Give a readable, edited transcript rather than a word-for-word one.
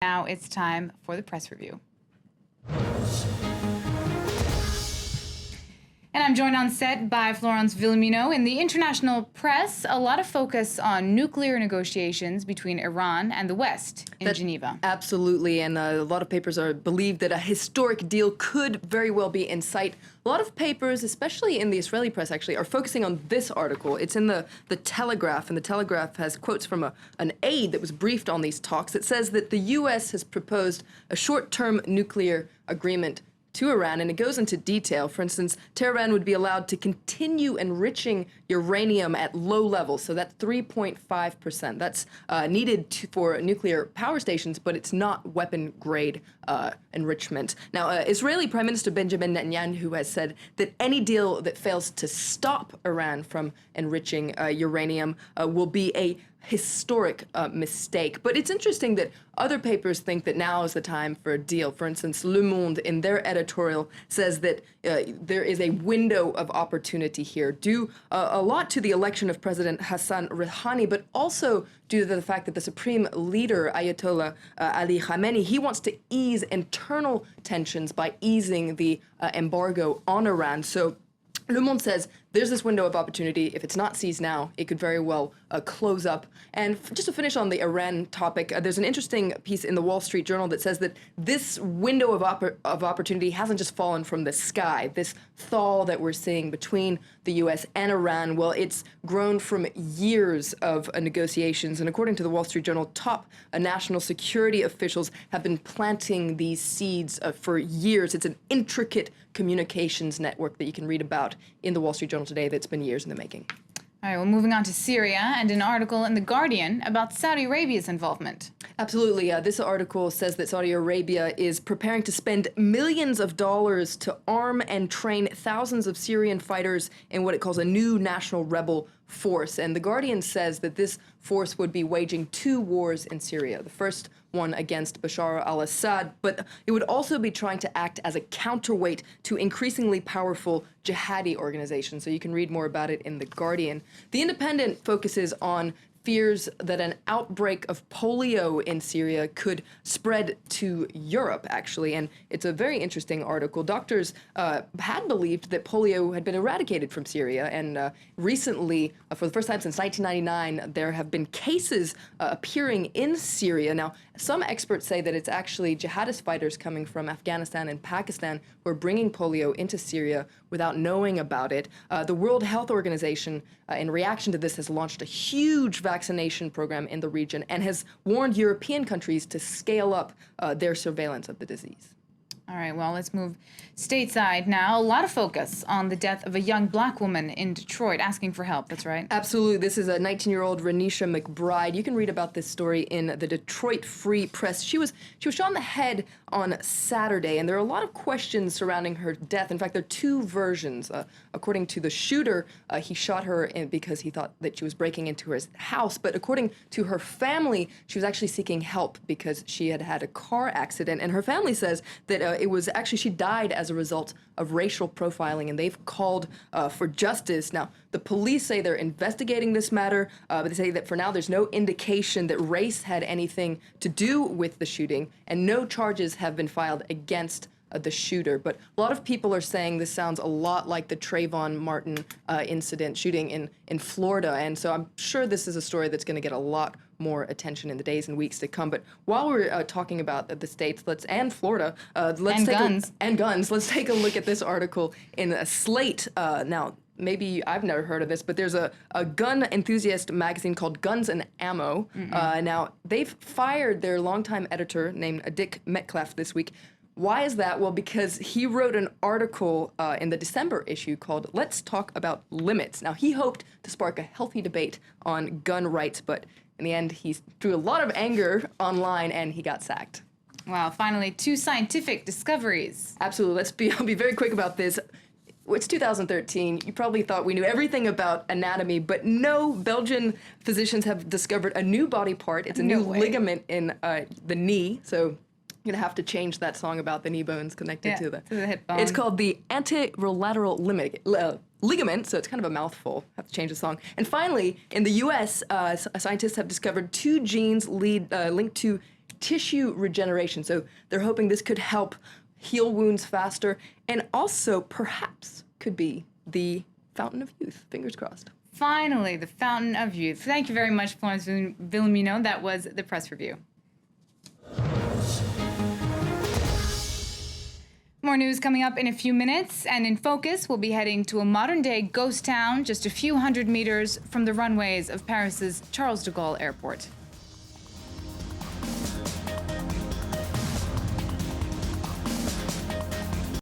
Now it's time for the press review. And I'm joined on set by Florence Villamino. In the international press, a lot of focus on nuclear negotiations between Iran and the West in Geneva. Absolutely, and a lot of papers believe that a historic deal could very well be in sight. A lot of papers, especially in the Israeli press actually, are focusing on this article. It's in the Telegraph, and the Telegraph has quotes from an aide that was briefed on these talks. It says that the U.S. has proposed a short-term nuclear agreement to Iran, and it goes into detail. For instance, Tehran would be allowed to continue enriching uranium at low levels, so that's 3.5%. That's needed for nuclear power stations, but it's not weapon-grade enrichment. Now, Israeli Prime Minister Benjamin Netanyahu has said that any deal that fails to stop Iran from enriching uranium will be a historic mistake. But it's interesting that other papers think that now is the time for a deal. For instance, Le Monde, in their editorial, says that there is a window of opportunity here, due a lot to the election of President Hassan Rouhani, but also due to the fact that the supreme leader, Ayatollah Ali Khamenei, he wants to ease internal tensions by easing the embargo on Iran. So Le Monde says there's this window of opportunity. If it's not seized now, it could very well close up. And just to finish on the Iran topic, there's an interesting piece in the Wall Street Journal that says that this window of opportunity hasn't just fallen from the sky. This thaw that we're seeing between the U.S. and Iran, well, it's grown from years of negotiations. And according to the Wall Street Journal, top national security officials have been planting these seeds for years. It's an intricate communications network that you can read about in the Wall Street Journal today that's been years in the making. All right, well, moving on to Syria and an article in The Guardian about Saudi Arabia's involvement. Absolutely. This article says that Saudi Arabia is preparing to spend millions of dollars to arm and train thousands of Syrian fighters in what it calls a new national rebel force. And The Guardian says that this force would be waging two wars in Syria. The first one against Bashar al-Assad, but it would also be trying to act as a counterweight to increasingly powerful jihadi organizations. So you can read more about it in The Guardian. The Independent focuses on fears that an outbreak of polio in Syria could spread to Europe, actually. And it's a very interesting article. Doctors had believed that polio had been eradicated from Syria. And recently, for the first time since 1999, there have been cases appearing in Syria. Now, some experts say that it's actually jihadist fighters coming from Afghanistan and Pakistan who are bringing polio into Syria without knowing about it. The World Health Organization, in reaction to this, has launched a huge vaccination program in the region and has warned European countries to scale up their surveillance of the disease. All right, well, let's move stateside now. A lot of focus on the death of a young black woman in Detroit asking for help. That's right. Absolutely. This is a 19-year-old Renisha McBride. You can read about this story in the Detroit Free Press. She was shot in the head on Saturday, and there are a lot of questions surrounding her death. In fact, there are two versions. According to the shooter, he shot her because he thought that she was breaking into his house. But according to her family, she was actually seeking help because she had had a car accident. And her family says that it was actually, she died as a result of racial profiling, and they've called for justice. Now, the police say they're investigating this matter, but they say that for now there's no indication that race had anything to do with the shooting, and no charges have been filed against the shooter. But a lot of people are saying this sounds a lot like the Trayvon Martin shooting in Florida, and so I'm sure this is a story that's going to get a lot more attention in the days and weeks to come. But while we're talking about the states, and Florida, let's take a look at this article in Slate. Now, maybe I've never heard of this, but there's a gun enthusiast magazine called Guns and Ammo. Now, they've fired their longtime editor named Dick Metcalf this week. Why is that? Well, because he wrote an article in the December issue called Let's Talk About Limits. Now, he hoped to spark a healthy debate on gun rights, but in the end, he threw a lot of anger online and he got sacked. Wow, finally, two scientific discoveries. Absolutely. I'll be very quick about this. It's 2013. You probably thought we knew everything about anatomy, but no, Belgian physicians have discovered a new body part. It's a new ligament in the knee, so you're going to have to change that song about the knee bones connected to the hip bone. It's called the anterolateral ligament, so it's kind of a mouthful. Have to change the song. And finally, in the U.S., scientists have discovered two genes linked to tissue regeneration. So they're hoping this could help heal wounds faster, and also perhaps could be the fountain of youth. Fingers crossed. Finally, the fountain of youth. Thank you very much, Florence Villamino. That was the press review. More news coming up in a few minutes, and in focus, we'll be heading to a modern-day ghost town just a few hundred meters from the runways of Paris's Charles de Gaulle Airport.